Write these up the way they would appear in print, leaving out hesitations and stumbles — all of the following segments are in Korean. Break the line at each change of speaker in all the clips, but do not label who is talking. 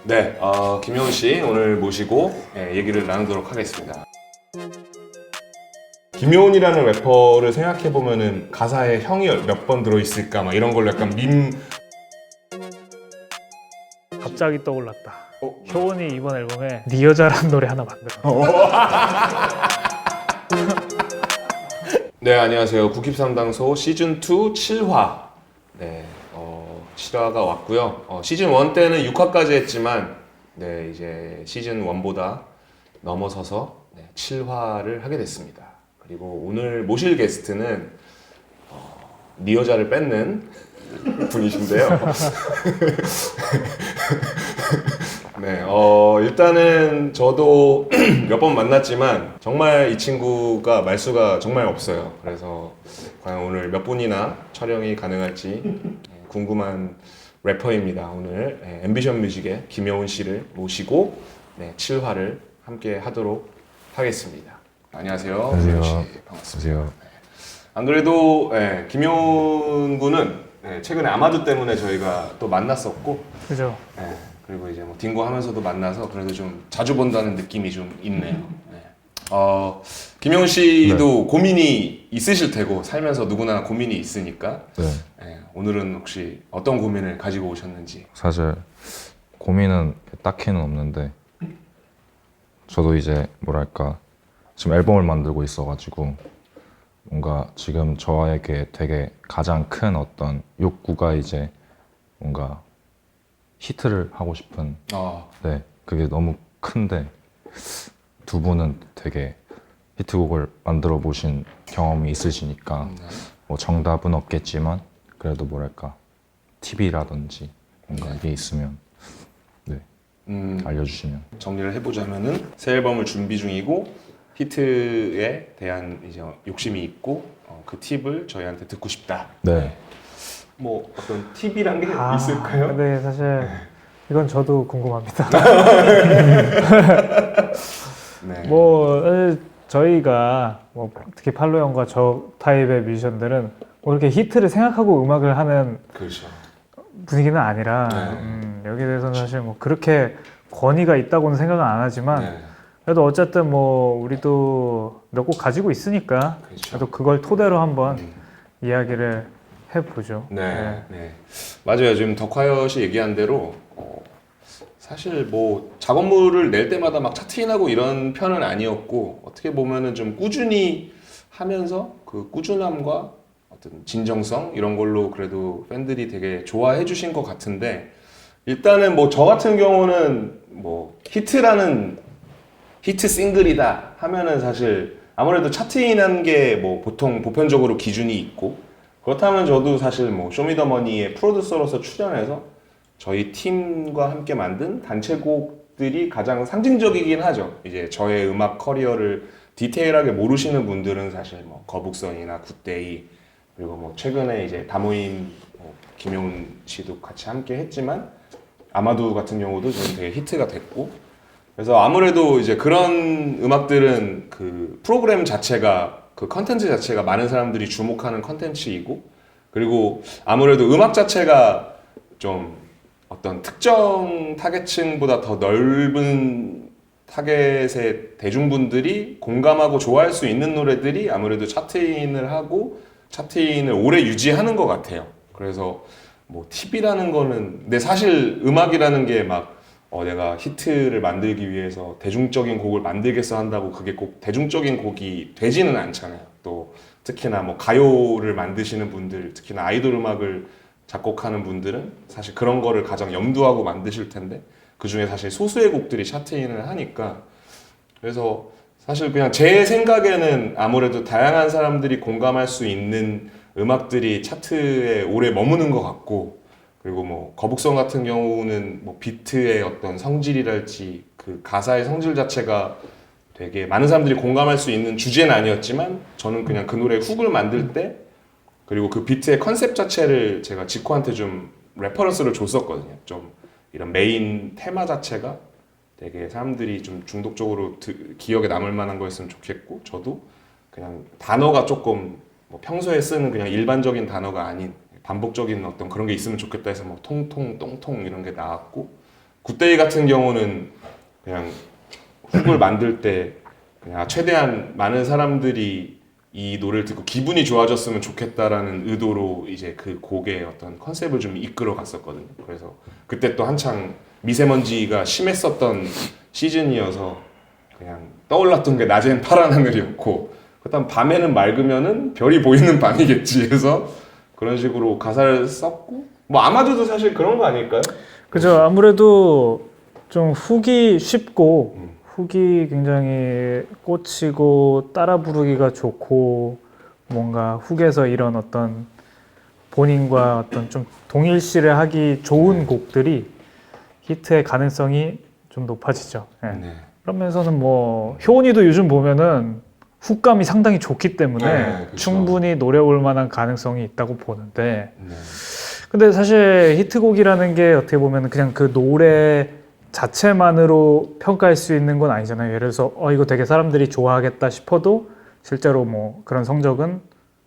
네, 김효은 씨 오늘 모시고 얘기를 나누도록 하겠습니다. 김효은이라는 래퍼를 생각해 보면은 가사에 형이 몇 번 들어있을까 막 이런 걸로 약간 밈.
갑자기 떠올랐다. 효원이 이번 앨범에 네 여자라는 노래 하나 만들어.
네, 안녕하세요. 국힙상당소 시즌2 7화. 네, 7화가 왔고요. 시즌 1 때는 6화까지 했지만, 네, 이제 시즌 1보다 넘어서서 7화를 하게 됐습니다. 그리고 오늘 모실 게스트는 네 여자를 뺏는 분이신데요. 네, 일단은 저도 몇 번 만났지만 정말 이 친구가 말수가 정말 없어요. 그래서 과연 오늘 몇 분이나 촬영이 가능할지 궁금한 래퍼입니다. 오늘 앰비션 뮤직의 김효은 씨를 모시고 7화를 함께 하도록 하겠습니다. 안녕하세요.
안녕하세요.
효은 씨, 반갑습니다.
안녕하세요.
안 그래도 김효은 군은 최근에 아마도 때문에 저희가 또 만났었고,
그죠?
그리고 이제 뭐 딩고 하면서도 만나서 그래도 좀 자주 본다는 느낌이 좀 있네요. 김효은 씨도 고민이 있으실 테고 살면서 누구나 고민이 있으니까 오늘은 혹시 어떤 고민을 가지고 오셨는지.
사실 고민은 딱히는 없는데 저도 이제 뭐랄까 지금 앨범을 만들고 있어가지고 뭔가 지금 저에게 되게 가장 큰 어떤 욕구가 이제 뭔가 히트를 하고 싶은 그게 너무 큰데 두 분은 되게 히트곡을 만들어 보신 경험이 있으시니까 뭐 정답은 없겠지만 그래도 뭐랄까 팁이라든지 뭔가 이게 있으면 알려주시면.
정리를 해보자면은 새 앨범을 준비 중이고 히트에 대한 이제 욕심이 있고 그 팁을 저희한테 듣고 싶다.
네.
뭐 어떤 팁이란 게 있을까요?
네, 사실 이건 저도 궁금합니다.
네.
뭐 저희가 뭐 특히 팔로 형과 저 타입의 뮤지션들은 뭐 이렇게 히트를 생각하고 음악을 하는
그렇죠.
분위기는 아니라 여기에 대해서는 사실 뭐 그렇게 권위가 있다고는 생각은 안 하지만 그래도 어쨌든 뭐 우리도 몇 곡 가지고 있으니까
그렇죠.
그래도 그걸 토대로 한번 이야기를 해보죠.
네. 맞아요. 지금 덕화여시 얘기한 대로 사실 뭐 작업물을 낼 때마다 막 차트인하고 이런 편은 아니었고 어떻게 보면은 좀 꾸준히 하면서 그 꾸준함과 어떤 진정성 이런 걸로 그래도 팬들이 되게 좋아해 주신 것 같은데 일단은 뭐 저 같은 경우는 뭐 히트 싱글이다 하면은 사실 아무래도 차트인한 게 뭐 보통 보편적으로 기준이 있고 그렇다면 저도 사실 뭐 쇼미더머니의 프로듀서로서 출연해서 저희 팀과 함께 만든 단체곡들이 가장 상징적이긴 하죠. 이제 저의 음악 커리어를 디테일하게 모르시는 분들은 사실 뭐 거북선이나 굿데이 그리고 뭐 최근에 이제 다모임 김효은 씨도 같이 함께 했지만 아마도 같은 경우도 저는 되게 히트가 됐고 그래서 아무래도 이제 그런 음악들은 그 프로그램 자체가 그 컨텐츠 자체가 많은 사람들이 주목하는 컨텐츠이고 그리고 아무래도 음악 자체가 좀 어떤 특정 타겟층보다 더 넓은 타겟의 대중분들이 공감하고 좋아할 수 있는 노래들이 아무래도 차트인을 하고 차트인을 오래 유지하는 것 같아요. 그래서 뭐 팁이라는 거는 근데 사실 음악이라는 게 막 내가 히트를 만들기 위해서 대중적인 곡을 만들겠어 한다고 그게 꼭 대중적인 곡이 되지는 않잖아요. 또 특히나 뭐 가요를 만드시는 분들, 특히나 아이돌 음악을 작곡하는 분들은 사실 그런 거를 가장 염두하고 만드실 텐데 그 중에 사실 소수의 곡들이 차트인을 하니까 그래서 사실 그냥 제 생각에는 아무래도 다양한 사람들이 공감할 수 있는 음악들이 차트에 오래 머무는 것 같고 그리고 뭐 거북선 같은 경우는 뭐 비트의 어떤 성질이랄지 그 가사의 성질 자체가 되게 많은 사람들이 공감할 수 있는 주제는 아니었지만 저는 그냥 그 노래의 훅을 만들 때 그리고 그 비트의 컨셉 자체를 제가 지코한테 좀 레퍼런스를 줬었거든요. 좀 이런 메인 테마 자체가 되게 사람들이 좀 중독적으로 기억에 남을 만한 거였으면 좋겠고 저도 그냥 단어가 조금 뭐 평소에 쓰는 그냥 일반적인 단어가 아닌 반복적인 어떤 그런 게 있으면 좋겠다 해서 뭐 통통 똥통 이런 게 나왔고 굿데이 같은 경우는 그냥 훅을 만들 때 그냥 최대한 많은 사람들이 이 노래를 듣고 기분이 좋아졌으면 좋겠다라는 의도로 이제 그 곡의 어떤 컨셉을 좀 이끌어 갔었거든요. 그래서 그때 또 한창 미세먼지가 심했었던 시즌이어서 그냥 떠올랐던 게 낮엔 파란 하늘이었고 그다음 밤에는 맑으면은 별이 보이는 밤이겠지 해서 그런 식으로 가사를 썼고 뭐 아마도도 사실 그런 거 아닐까요?
그죠. 아무래도 좀 훅이 쉽고 훅이 굉장히 꽂히고 따라 부르기가 좋고 뭔가 훅에서 이런 어떤 본인과 어떤 좀 동일시를 하기 좋은 곡들이 히트의 가능성이 좀 높아지죠. 예.
네.
그런 면에서는 뭐 효은이도 요즘 보면은 훅감이 상당히 좋기 때문에
네, 그쵸.
충분히 노래 올 만한 가능성이 있다고 보는데
네.
근데 사실 히트곡이라는 게 어떻게 보면 그냥 그 노래 자체만으로 평가할 수 있는 건 아니잖아요. 예를 들어서 이거 되게 사람들이 좋아하겠다 싶어도 실제로 뭐 그런 성적은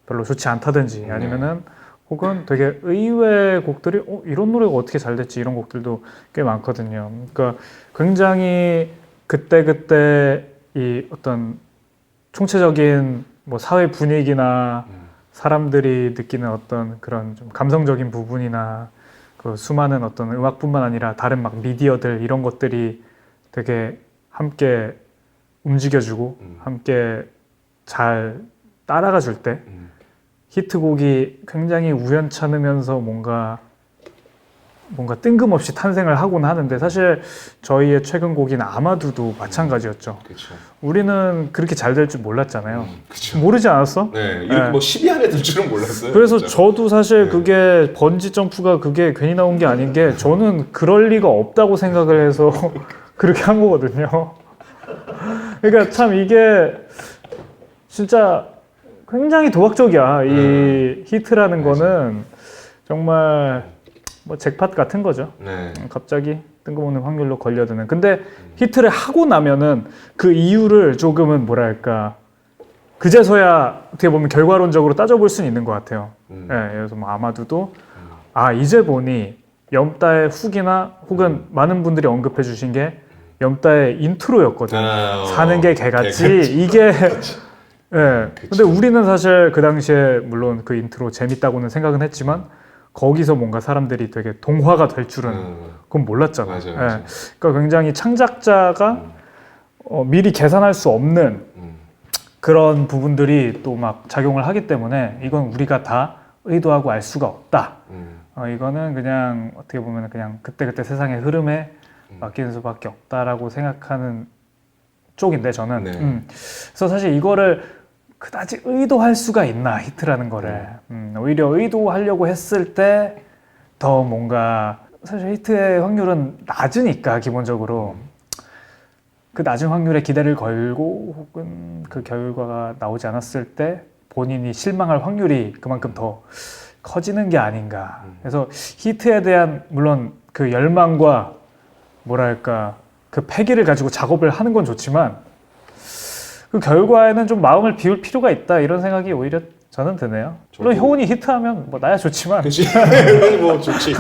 별로 좋지 않다든지 아니면은 혹은 되게 의외의 곡들이 이런 노래가 어떻게 잘 됐지 이런 곡들도 꽤 많거든요. 그러니까 굉장히 그때 이 어떤 총체적인 뭐 사회 분위기나 사람들이 느끼는 어떤 그런 좀 감성적인 부분이나 그 수많은 어떤 음악뿐만 아니라 다른 막 미디어들 이런 것들이 되게 함께 움직여주고 함께 잘 따라가 줄 때 히트곡이 굉장히 우연찮으면서 뭔가 뜬금없이 탄생을 하곤 하는데 사실 저희의 최근 곡인 아마두도 마찬가지였죠.
그렇죠.
우리는 그렇게 잘 될 줄 몰랐잖아요.
그렇죠.
모르지 않았어?
네, 이렇게 뭐 10위 안에 들 줄은 몰랐어요.
그래서
진짜.
저도 사실
네.
그게 번지 점프가 그게 괜히 나온 게 아닌 게 저는 그럴 리가 없다고 생각을 해서 그렇게 한 거거든요. 그러니까 참 이게 진짜 굉장히 도박적이야. 이 히트라는 거는 정말 뭐 잭팟 같은 거죠.
네.
갑자기 뜬금없는 확률로 걸려드는. 근데 히트를 하고 나면은 그 이유를 조금은 뭐랄까 그제서야 어떻게 보면 결과론적으로 따져볼 수는 있는 것 같아요. 예, 그래서 뭐 아마두도 이제 보니 염따의 훅이나 혹은 많은 분들이 언급해 주신 게 염따의 인트로였거든. 사는 게 개같이 이게 예. 근데 우리는 사실 그 당시에 물론 그 인트로 재밌다고는 생각은 했지만 거기서 뭔가 사람들이 되게 동화가 될 줄은 그건 몰랐잖아.
맞아요,
예.
맞아요.
그러니까 굉장히 창작자가 미리 계산할 수 없는 그런 부분들이 또 막 작용을 하기 때문에 이건 우리가 다 의도하고 알 수가 없다. 이거는 그냥 어떻게 보면 그냥 그때그때 세상의 흐름에 맡기는 수밖에 없다라고 생각하는 쪽인데 저는.
네.
그래서 사실 이거를 그다지 의도할 수가 있나 히트라는 거를 오히려 의도하려고 했을 때 더 뭔가 사실 히트의 확률은 낮으니까 기본적으로 그 낮은 확률에 기대를 걸고 혹은 그 결과가 나오지 않았을 때 본인이 실망할 확률이 그만큼 더 커지는 게 아닌가. 그래서 히트에 대한 물론 그 열망과 뭐랄까 그 패기를 가지고 작업을 하는 건 좋지만 그 결과에는 좀 마음을 비울 필요가 있다 이런 생각이 오히려 저는 드네요. 물론 효은이 히트하면 뭐 나야 좋지만.
그렇지. 뭐 좋지.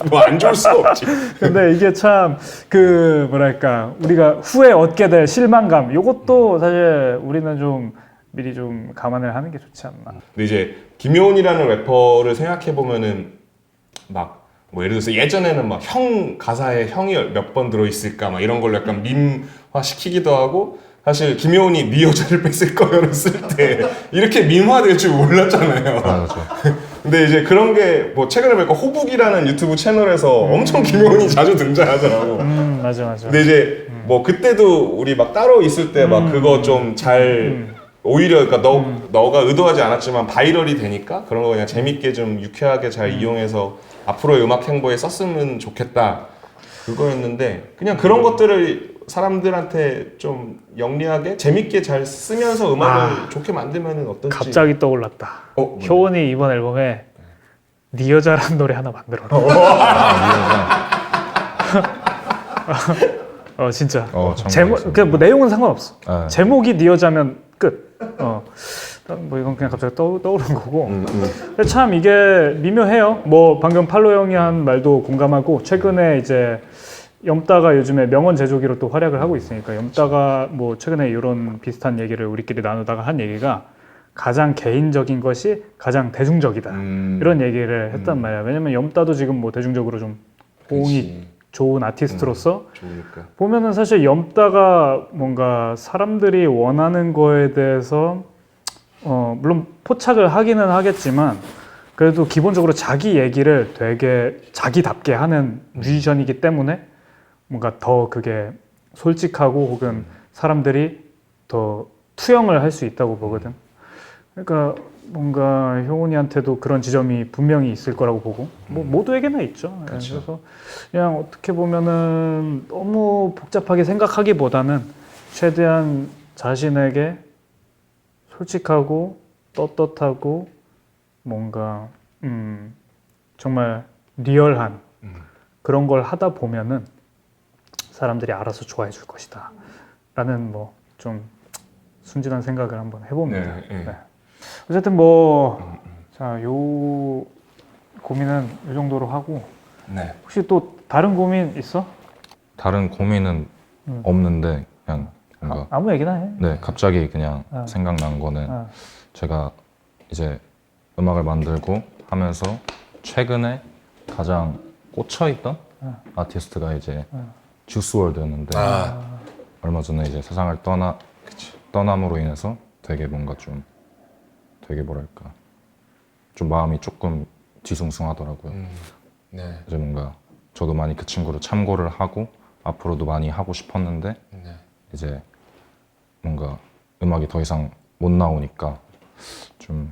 뭐 안 좋을 수가 없지.
근데 이게 참 그 뭐랄까 우리가 후에 얻게 될 실망감 요것도 사실 우리는 좀 미리 좀 감안을 하는 게 좋지 않나.
근데 이제 김효은이라는 래퍼를 생각해 보면은 막 뭐 예를 들어서 예전에는 막 형 가사에 형이 몇 번 들어 있을까 막 이런 걸로 약간 밈화 시키기도 하고 사실 김효은이 네 여자를 뺐을 거요를 쓸 때 이렇게 밈화될 줄 몰랐잖아요.
맞아.
근데 이제 그런 게 뭐 최근에 보니까 호북이라는 유튜브 채널에서 엄청 김효은이 자주 등장하더라고.
맞아.
근데 이제 뭐 그때도 우리 막 따로 있을 때 막 그거 좀 잘 오히려 그러니까 너가 의도하지 않았지만 바이럴이 되니까 그런 거 그냥 재밌게 좀 유쾌하게 잘 이용해서 앞으로의 음악 행보에 썼으면 좋겠다 그거였는데 그냥 그런 것들을 사람들한테 좀 영리하게 재밌게 잘 쓰면서 음악을 좋게 만들면 어떨지.
갑자기 떠올랐다.
뭐냐?
효은이 이번 앨범에 네 여자라는 노래 하나 만들어라. 진짜. 제목 뭐 내용은 상관없어.
네.
제목이 네 여자면 끝. 뭐 이건 그냥 갑자기 떠오른 거고. 근데 참 이게 미묘해요. 뭐 방금 팔로 형이 한 말도 공감하고 최근에 이제 염따가 요즘에 명언 제조기로 또 활약을 하고 있으니까 염따가 뭐 최근에 이런 비슷한 얘기를 우리끼리 나누다가 한 얘기가 가장 개인적인 것이 가장 대중적이다 이런 얘기를 했단 말이야. 왜냐면 염따도 지금 뭐 대중적으로 좀 호응이
그치.
좋은 아티스트로서
좋으니까.
보면은 사실 염따가 뭔가 사람들이 원하는 거에 대해서 물론 포착을 하기는 하겠지만 그래도 기본적으로 자기 얘기를 되게 자기답게 하는 뮤지션이기 때문에 뭔가 더 그게 솔직하고 혹은 사람들이 더 투영을 할 수 있다고 보거든. 그러니까 뭔가 효은이한테도 그런 지점이 분명히 있을 거라고 보고 뭐 모두에게나 있죠. 예,
그쵸.
그래서 그냥 어떻게 보면은 너무 복잡하게 생각하기보다는 최대한 자신에게 솔직하고 떳떳하고 뭔가 정말 리얼한 그런 걸 하다 보면은 사람들이 알아서 좋아해 줄 것이다 라는 뭐 좀 순진한 생각을 한번 해봅니다.
네, 네.
어쨌든 뭐 자, 요 고민은 이 정도로 하고
네.
혹시 또 다른 고민 있어?
다른 고민은 없는데 그냥 뭔가
아무 얘기나 해.
네 갑자기 그냥
어.
생각난 거는
어.
제가 이제 음악을 만들고 하면서 최근에 가장 꽂혀있던 아티스트가 이제 주스월드였는데 얼마 전에 이제 세상을 떠남으로 인해서 되게 뭔가 좀 되게 뭐랄까 좀 마음이 조금 뒤숭숭하더라고요.
네.
이제 뭔가 저도 많이 그 친구를 참고를 하고 앞으로도 많이 하고 싶었는데
네.
이제 뭔가 음악이 더 이상 못 나오니까 좀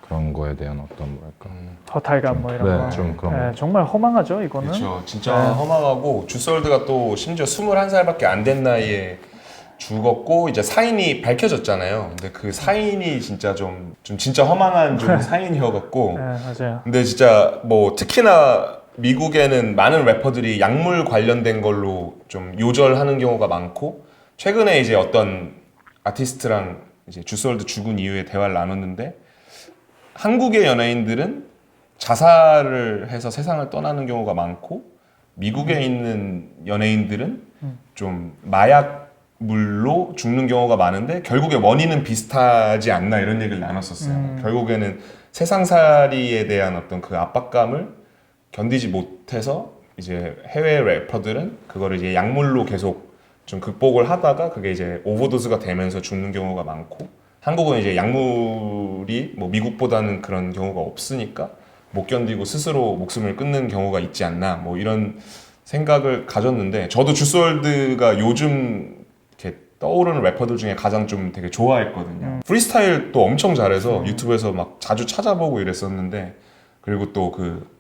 그런 거에 대한 어떤 뭐랄까
허탈감 뭐 이런
네,
거.
좀 그런
예,
거.
정말 허망하죠 이거는.
그렇죠. 진짜 허망하고 주솔드가 또 심지어 21살밖에 안 된 나이에 죽었고 이제 사인이 밝혀졌잖아요. 근데 그 사인이 진짜 좀 진짜 허망한 좀 사인이어갖고.
예, 맞아요.
근데 진짜 뭐 특히나 미국에는 많은 래퍼들이 약물 관련된 걸로 좀 요절하는 경우가 많고 최근에 이제 어떤 아티스트랑 이제 주솔드 죽은 이후에 대화를 나눴는데 한국의 연예인들은 자살을 해서 세상을 떠나는 경우가 많고 미국에 있는 연예인들은 좀 마약물로 죽는 경우가 많은데 결국에 원인은 비슷하지 않나 이런 얘기를 나눴었어요. 결국에는 세상살이에 대한 어떤 그 압박감을 견디지 못해서 이제 해외 래퍼들은 그거를 이제 약물로 계속 좀 극복을 하다가 그게 이제 오버도스가 되면서 죽는 경우가 많고 한국은 이제 약물이 뭐 미국보다는 그런 경우가 없으니까 못 견디고 스스로 목숨을 끊는 경우가 있지 않나 뭐 이런 생각을 가졌는데 저도 주스월드가 요즘 이렇게 떠오르는 래퍼들 중에 가장 좀 되게 좋아했거든요. 프리스타일도 엄청 잘해서 유튜브에서 막 자주 찾아보고 이랬었는데 그리고 또 그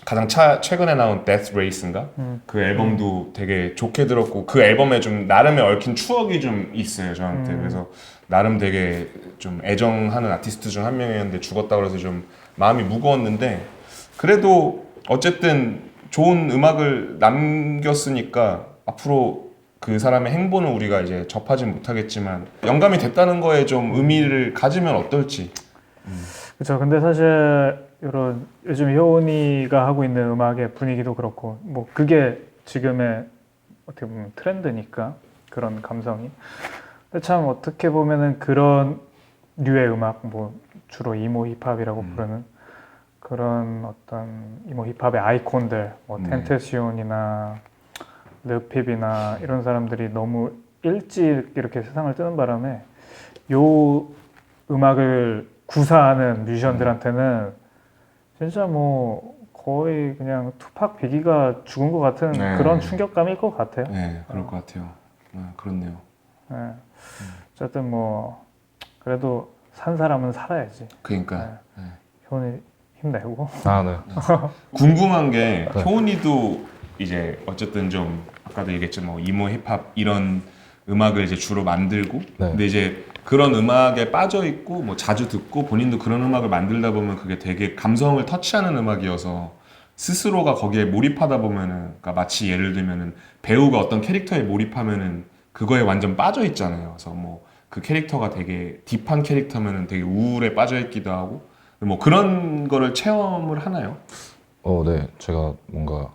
가장 최근에 나온 Death Race인가? 그 앨범도 되게 좋게 들었고 그 앨범에 좀 나름의 얽힌 추억이 좀 있어요 저한테. 그래서 나름 되게 좀 애정하는 아티스트 중 한 명이었는데 죽었다 그래서 좀 마음이 무거웠는데 그래도 어쨌든 좋은 음악을 남겼으니까 앞으로 그 사람의 행보는 우리가 이제 접하진 못하겠지만 영감이 됐다는 거에 좀 의미를 가지면 어떨지.
그렇죠. 근데 사실 이런 요즘 효은이가 하고 있는 음악의 분위기도 그렇고 뭐 그게 지금의 어떻게 보면 트렌드니까 그런 감성이. 근데 참 어떻게 보면은 그런 류의 음악 뭐 주로 이모 힙합이라고 부르는 그런 어떤 이모 힙합의 아이콘들 뭐 텐테시온이나 르핍이나 이런 사람들이 너무 일찍 이렇게 세상을 뜨는 바람에 요 음악을 구사하는 뮤지션들한테는 진짜 뭐 거의 그냥 투팍 비기가 죽은 것 같은
네.
그런 충격감일 것 같아요.
네, 그럴 것 같아요. 그렇네요.
네. 어쨌든 뭐 그래도 산 사람은 살아야지.
그러니까
효은이 힘내고.
아 네.
궁금한 게
네.
효은이도 이제 어쨌든 좀 아까도 얘기했지만 뭐 이모 힙합 이런 음악을 이제 주로 만들고
네.
근데 이제 그런 음악에 빠져 있고 뭐 자주 듣고 본인도 그런 음악을 만들다 보면 그게 되게 감성을 터치하는 음악이어서 스스로가 거기에 몰입하다 보면은 그러니까 마치 예를 들면은 배우가 어떤 캐릭터에 몰입하면은 그거에 완전 빠져 있잖아요. 그래서 뭐 그 캐릭터가 되게 딥한 캐릭터면은 되게 우울에 빠져 있기도 하고 뭐 그런 거를 체험을 하나요?
네. 제가 뭔가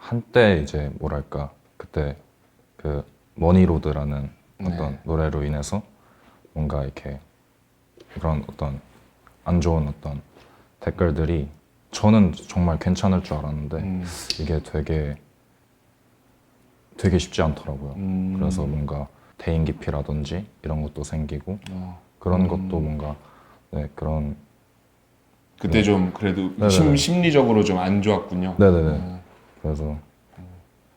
한때 이제 뭐랄까 그때 그 머니로드라는 어떤
네.
노래로 인해서 뭔가 이렇게 그런 어떤 안 좋은 어떤 댓글들이 저는 정말 괜찮을 줄 알았는데 이게 되게 쉽지 않더라고요. 그래서 뭔가 대인 기피라든지 이런 것도 생기고 그런 것도 뭔가 네 그런
그때 좀 그래도
네네네.
심리적으로 좀 안 좋았군요.
네네네. 그래서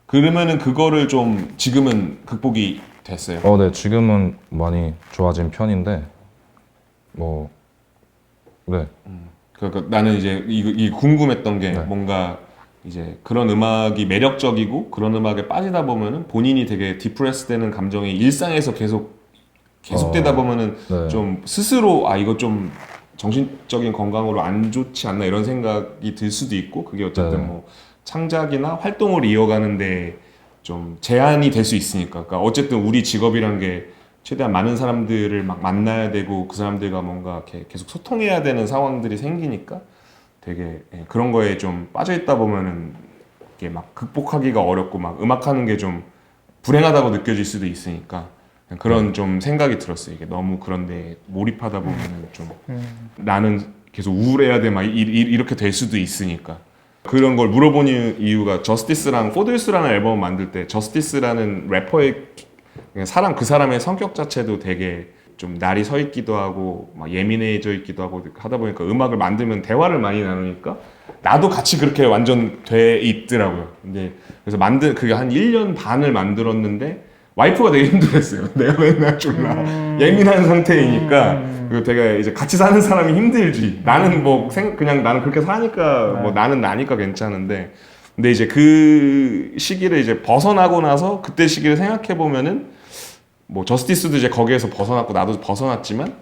그러면은 그거를 좀 지금은 극복이 됐어요.
네 지금은 많이 좋아진 편인데 뭐 네.
그러니까 나는 이제 이 궁금했던 게
네.
뭔가 이제 그런 음악이 매력적이고 그런 음악에 빠지다 보면은 본인이 되게 디프레스 되는 감정이 일상에서 계속되다 보면은
네.
좀 스스로 이거 좀 정신적인 건강으로 안 좋지 않나 이런 생각이 들 수도 있고 그게 어쨌든
네.
뭐 창작이나 활동을 이어가는데 좀 제한이 될 수 있으니까. 그러니까 어쨌든 우리 직업이란 게 최대한 많은 사람들을 막 만나야 되고 그 사람들과 뭔가 이렇게 계속 소통해야 되는 상황들이 생기니까 되게 그런 거에 좀 빠져 있다 보면은 이게 막 극복하기가 어렵고 막 음악하는 게 좀 불행하다고 느껴질 수도 있으니까 그런 좀 생각이 들었어요. 이게 너무 그런데 몰입하다 보면은 좀 나는 계속 우울해야 돼 막 이렇게 될 수도 있으니까 그런 걸 물어보는 이유가 저스티스랑 포드유스라는 앨범을 만들 때 저스티스라는 래퍼의 그냥 그 사람의 성격 자체도 되게 좀 날이 서 있기도 하고 막 예민해져 있기도 하고 하다 보니까 음악을 만들면 대화를 많이 나누니까 나도 같이 그렇게 완전 돼 있더라고요. 근데 그래서 그게 한 1년 반을 만들었는데 와이프가 되게 힘들었어요. 내가 맨날 졸라 예민한 상태이니까 그리고 되게 이제 같이 사는 사람이 힘들지. 나는 뭐 그냥 나는 그렇게 사니까 뭐 나는 나니까 괜찮은데 근데 이제 그 시기를 이제 벗어나고 나서 그때 시기를 생각해 보면은 뭐 저스티스도 이제 거기에서 벗어났고 나도 벗어났지만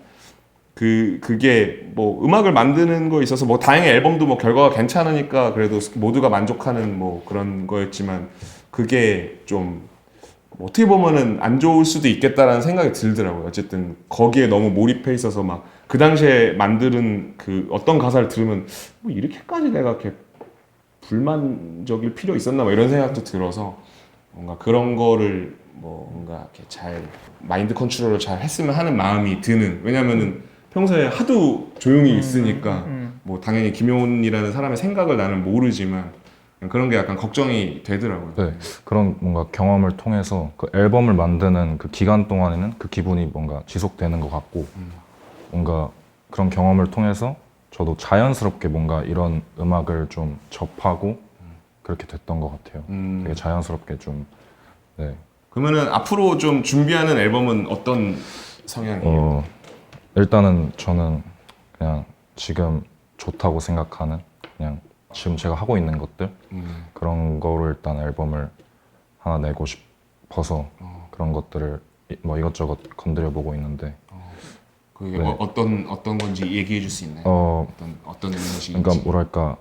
그게 뭐 음악을 만드는 거에 있어서 뭐 다행히 앨범도 뭐 결과가 괜찮으니까 그래도 모두가 만족하는 뭐 그런 거였지만 그게 좀 어떻게 보면은 안 좋을 수도 있겠다라는 생각이 들더라고요. 어쨌든 거기에 너무 몰입해 있어서 막 그 당시에 만드는 그 어떤 가사를 들으면 뭐 이렇게까지 내가 이렇게 불만적일 필요 있었나 뭐 이런 생각도 들어서 뭔가 그런 거를 뭐 뭔가 이렇게 잘 마인드 컨트롤을 잘 했으면 하는 마음이 드는 왜냐면은 평소에 하도 조용히 있으니까 뭐 당연히 김효은이라는 사람의 생각을 나는 모르지만 그런 게 약간 걱정이 되더라고요.
네, 그런 뭔가 경험을 통해서 그 앨범을 만드는 그 기간 동안에는 그 기분이 뭔가 지속되는 것 같고 뭔가 그런 경험을 통해서 저도 자연스럽게 뭔가 이런 음악을 좀 접하고 그렇게 됐던 것 같아요. 되게 자연스럽게 좀 네.
그러면은 앞으로 좀 준비하는 앨범은 어떤 성향이에요?
일단은 저는 그냥 지금 좋다고 생각하는 그냥 지금 제가 하고 있는 것들 그런 거를 일단 앨범을 하나 내고 싶어서 그런 것들을 이것저것 건드려 보고 있는데
그게
네.
어떤 건지 얘기해 줄 수 있나요? 어떤 음식인지.
그러니까 뭐랄까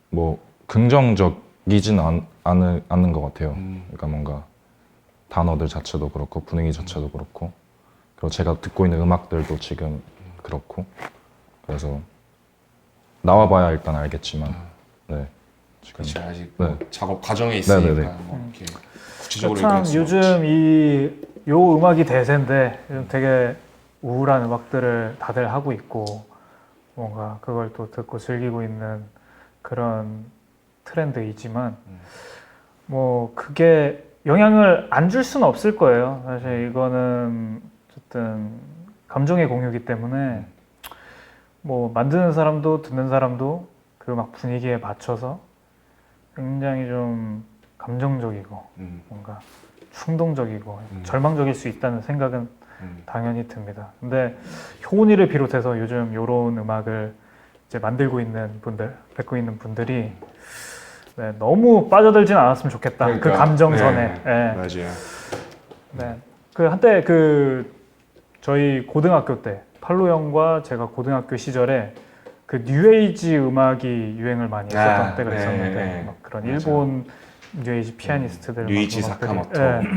뭐 긍정적이진 않은 것 같아요. 그러니까 뭔가 단어들 자체도 그렇고 분위기 자체도 그렇고 그리고 제가 듣고 있는 음악들도 지금 그렇고 그래서 나와봐야 일단 알겠지만 네 지금
그렇지 아직
네.
뭐 작업 과정에 있으니까
네네네.
뭐 이렇게 구체적으로
참
얘기할 수
요즘 요 음악이 대세인데 요즘 되게 우울한 음악들을 다들 하고 있고 뭔가 그걸 또 듣고 즐기고 있는 그런 트렌드이지만 뭐 그게 영향을 안 줄 수는 없을 거예요. 사실 이거는 어쨌든 감정의 공유이기 때문에 뭐 만드는 사람도 듣는 사람도 그 막 분위기에 맞춰서 굉장히 좀 감정적이고 뭔가 충동적이고 절망적일 수 있다는 생각은 당연히 듭니다. 근데 효은이를 비롯해서 요즘 이런 음악을 이제 만들고 있는 분들, 뵙고 있는 분들이 네, 너무 빠져들진 않았으면 좋겠다. 그 감정선에.
네,
네.
맞아요.
네. 그 한때 저희 고등학교 때 팔로 형과 제가 고등학교 시절에 그 뉴에이지 음악이 유행을 많이 했었던 때가 있었는데 막 그런
맞아.
일본 뉴에이지 피아니스트들
류이치
막 음악들이,
사카모토.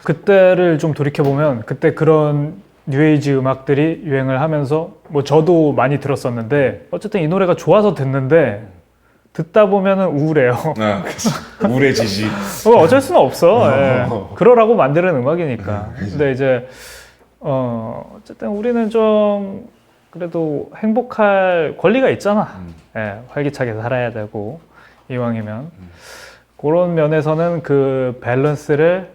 그때를 좀 돌이켜 보면 그때 그런 뉴에이지 음악들이 유행을 하면서 뭐 저도 많이 들었었는데 어쨌든 이 노래가 좋아서 듣는데 듣다 보면은 우울해요.
아, 그치. 우울해지지.
어쩔 수는 없어. 예. 그러라고 만드는 음악이니까. 근데 이제 어쨌든 우리는 좀 그래도 행복할 권리가 있잖아. 예, 활기차게 살아야 되고 이왕이면 그런 면에서는 그 밸런스를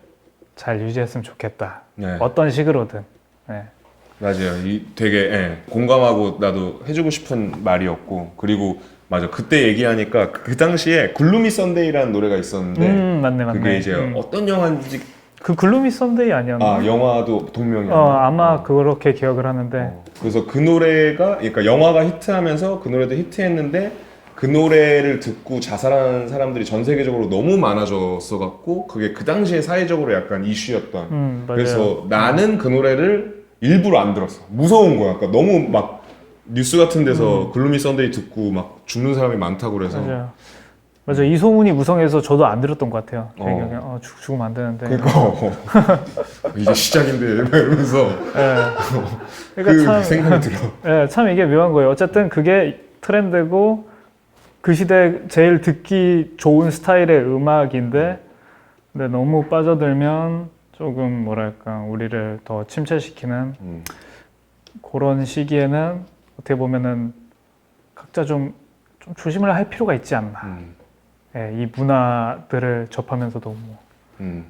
잘 유지했으면 좋겠다.
네.
어떤 식으로든. 예.
맞아요. 되게 공감하고 나도 해주고 싶은 말이었고, 그리고 맞아, 그때 얘기하니까 그 당시에 글루미 선데이라는 노래가 있었는데
맞네.
그게 이제 어떤 영화인지
그 글루미 선데이 아니었나?
영화도 동명이었나?
아마 그렇게 기억을 하는데.
그래서 그 노래가, 그러니까 영화가 히트하면서 그 노래도 히트했는데 그 노래를 듣고 자살하는 사람들이 전 세계적으로 너무 많아졌어 갖고 그게 그 당시에 사회적으로 약간 이슈였던.
맞아요.
그래서 나는 그 노래를 일부러 안 들었어. 무서운 거야. 그러니까 너무 막 뉴스 같은 데서 글루미 선데이 듣고 막 죽는 사람이 많다고 그래서.
맞아. 이 소문이 무성해서 저도 안 들었던 것 같아요. 죽으면 안 되는데.
그러니까 이제 시작인데 이러면서
그러니까 참,
생각이 들어.
참 이게 묘한 거예요. 어쨌든 그게 트렌드고 그 시대 제일 듣기 좋은 스타일의 음악인데, 근데 너무 빠져들면 조금 뭐랄까 우리를 더 침체시키는 그런 시기에는 어떻게 보면은 각자 좀 조심을 할 필요가 있지 않나. 이 문화들을 접하면서도 뭐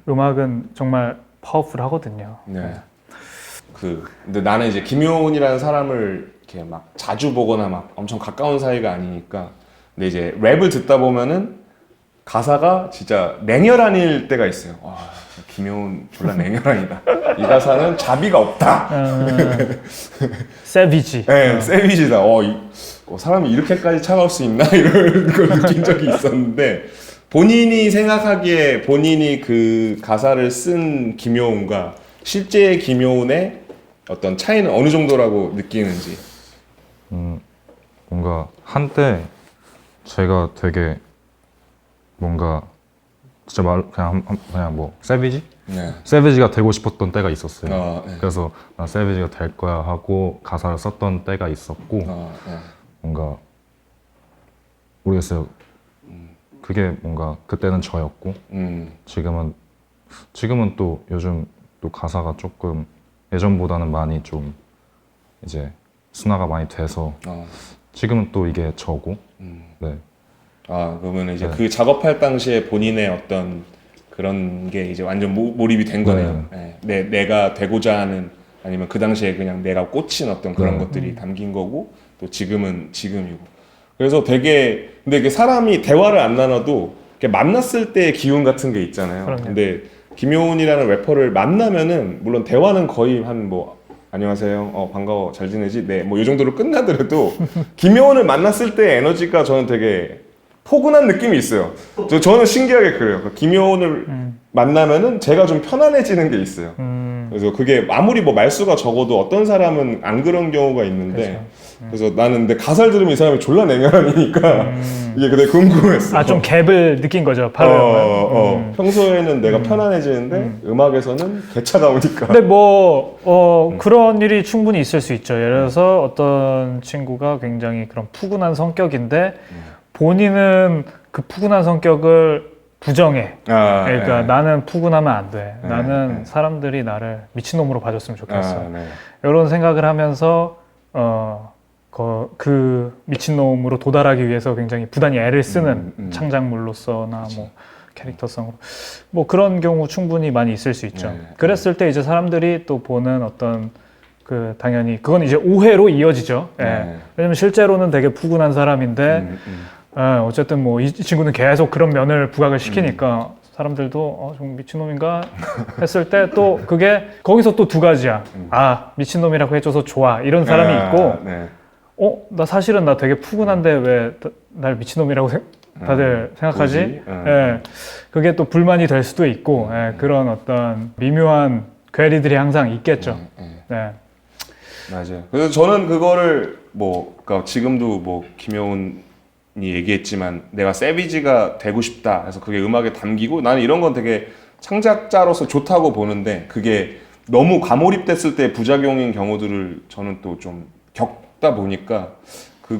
음악은 정말 파워풀하거든요.
네. 근데 나는 이제 김효은이라는 사람을 이렇게 막 자주 보거나 막 엄청 가까운 사이가 아니니까. 근데 이제 랩을 듣다 보면은 가사가 진짜 냉혈한일 때가 있어요. 와, 김효은 졸라 냉혈한이다. 이 가사는 자비가 없다.
세비지.
네, 세비지다. 사람이 이렇게까지 차가울 수 있나? 이런 걸 느낀 적이 있었는데, 본인이 생각하기에 본인이 그 가사를 쓴 김효은과 실제 김효은의 어떤 차이는 어느 정도라고 느끼는지.
뭔가 한때 제가 되게 뭔가 진짜 그냥 뭐 세비지?
네.
세비지가 되고 싶었던 때가 있었어요.
네.
그래서 나 세비지가 될 거야 하고 가사를 썼던 때가 있었고
네.
뭔가 모르겠어요. 그게 뭔가 그때는 저였고 지금은 또 요즘 또 가사가 조금 예전보다는 많이 좀 이제 순화가 많이 돼서 지금은 또 이게 저고. 네.
그러면 이제 그 작업할 당시에 본인의 어떤 그런 게 이제 완전 몰입이 된 거네요. 네. 내가 되고자 하는, 아니면 그 당시에 그냥 내가 꽂힌 어떤 그런 것들이 담긴 거고, 또 지금은 지금이고. 그래서 되게, 근데 이게 사람이 대화를 안 나눠도 이렇게 만났을 때의 기운 같은 게 있잖아요.
그럼요.
근데 김효은이라는 래퍼를 만나면은 물론 대화는 거의 한 뭐 안녕하세요. 반가워. 잘 지내지? 네. 뭐 이 정도로 끝나더라도 김효은을 만났을 때의 에너지가 저는 되게 포근한 느낌이 있어요. 저는 신기하게 그래요. 김효은을 만나면은 제가 좀 편안해지는 게 있어요. 그래서 그게 아무리 뭐 말수가 적어도 어떤 사람은 안 그런 경우가 있는데, 그래서 나는 근데 가사를 들으면 이 사람이 졸라 냉혈한이니까 이게 되게 궁금했어.
좀 갭을 느낀 거죠. 바로.
평소에는 내가 편안해지는데 음악에서는 개차가오니까.
근데 그런 일이 충분히 있을 수 있죠. 예를 들어서 어떤 친구가 굉장히 그런 푸근한 성격인데 본인은 그 푸근한 성격을 부정해. 그러니까 나는 푸근하면 안 돼. 나는 사람들이 나를 미친놈으로 봐줬으면 좋겠어. 이런 생각을 하면서 그 미친놈으로 도달하기 위해서 굉장히 부단히 애를 쓰는 창작물로서나 뭐 캐릭터성으로 뭐 그런 경우 충분히 많이 있을 수 있죠. 그랬을 때 이제 사람들이 또 보는 어떤 당연히 그건 이제 오해로 이어지죠. 왜냐면 실제로는 되게 푸근한 사람인데 어쨌든 뭐 이 친구는 계속 그런 면을 부각을 시키니까 사람들도 좀 미친놈인가 했을 때 또 그게 거기서 또 두 가지야. 미친놈이라고 해줘서 좋아 이런 사람이 있고 나 사실은 나 되게 푸근한데 왜 날 미친놈이라고 다들 생각하지? 그게 또 불만이 될 수도 있고 그런 어떤 미묘한 괴리들이 항상 있겠죠.
맞아요. 그래서 저는 그거를 그러니까 지금도 김효은이 얘기했지만 내가 세비지가 되고 싶다 해서 그게 음악에 담기고, 나는 이런 건 되게 창작자로서 좋다고 보는데, 그게 너무 과몰입됐을 때 부작용인 경우들을 저는 또 좀 겪다 보니까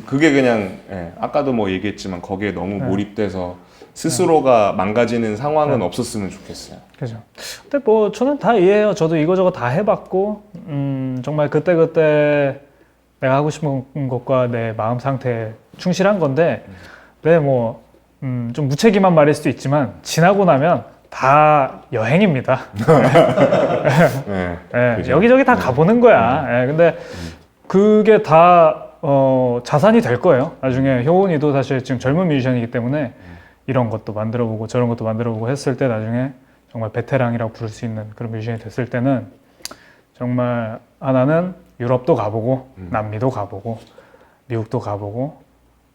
그게 그냥 아까도 뭐 얘기했지만 거기에 너무
네.
몰입돼서 스스로가 망가지는 상황은 없었으면 좋겠어요.
그죠. 근데 뭐 저는 다 이해해요. 저도 이거저거 다 해봤고 정말 그때 내가 하고 싶은 것과 내 마음 상태에 충실한 건데 네, 뭐 좀 무책임한 말일 수도 있지만 지나고 나면 다 여행입니다.
네.
예,
그죠.
여기저기 다 가보는 거야. 예, 근데 그게 다 자산이 될 거예요. 나중에 효은이도 사실 지금 젊은 뮤지션이기 때문에 이런 것도 만들어보고 저런 것도 만들어보고 했을 때 나중에 정말 베테랑이라고 부를 수 있는 그런 뮤지션이 됐을 때는 정말 나는 유럽도 가보고 남미도 가보고 미국도 가보고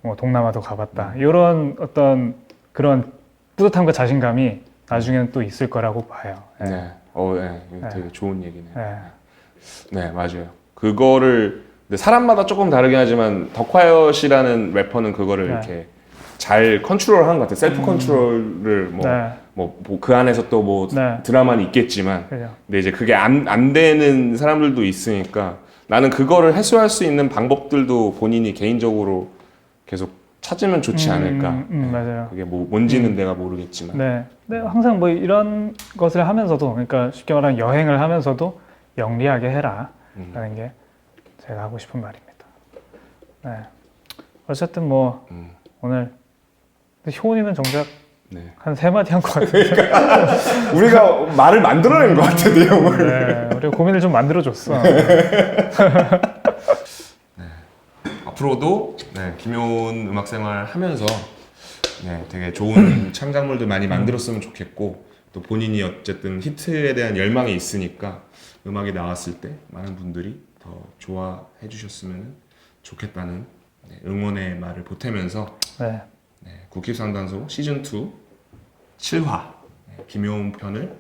뭐 동남아도 가봤다. 이런 어떤 그런 뿌듯함과 자신감이 나중에는 또 있을 거라고 봐요. 예.
네. 이거 되게 좋은 얘기네요.
예.
네, 맞아요. 그거를 근데 사람마다 조금 다르긴 하지만 덕화여시라는 래퍼는 그거를
네.
이렇게 잘 컨트롤하는 것 같아요. 셀프 컨트롤을
네.
뭐 그 안에서 또 뭐
네.
드라마는 있겠지만
그죠.
근데 이제 그게 안 되는 사람들도 있으니까 나는 그거를 해소할 수 있는 방법들도 본인이 개인적으로 계속 찾으면 좋지 않을까.
맞아요.
그게 뭐 뭔지는 내가 모르겠지만.
네. 근데 항상 뭐 이런 것을 하면서도 그러니까 쉽게 말하면 여행을 하면서도 영리하게 해라라는 게 제가 하고 싶은 말입니다. 네. 어쨌든 뭐 오늘 근데 효은이는 정작
네.
한 3마디 한 것 같은데
우리가 말을 만들어낸 것 같아 내용을.
네, 우리가 고민을 좀 만들어줬어.
앞으로도 김효은 음악생활 하면서 되게 좋은 창작물들 많이 만들었으면 좋겠고 또 본인이 어쨌든 히트에 대한 열망이 있으니까 음악이 나왔을 때 많은 분들이 더 좋아해 주셨으면 좋겠다는 응원의 말을 보태면서
네.
국힙상단소 시즌2 7화 김효은 편을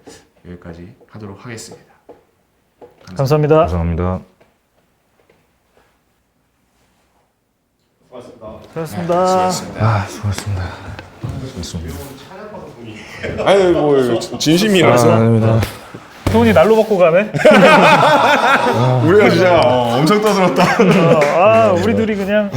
여기까지 하도록 하겠습니다.
감사합니다.
감사합니다.
수고하셨습니다.
수고하셨습니다.
수고하셨습니다. 좋습니다.
아니 뭐 진심이라서
아닙니다.
효은이 날로 먹고 가네.
우리가 진짜 엄청 떠들었다.
우리 둘이 그냥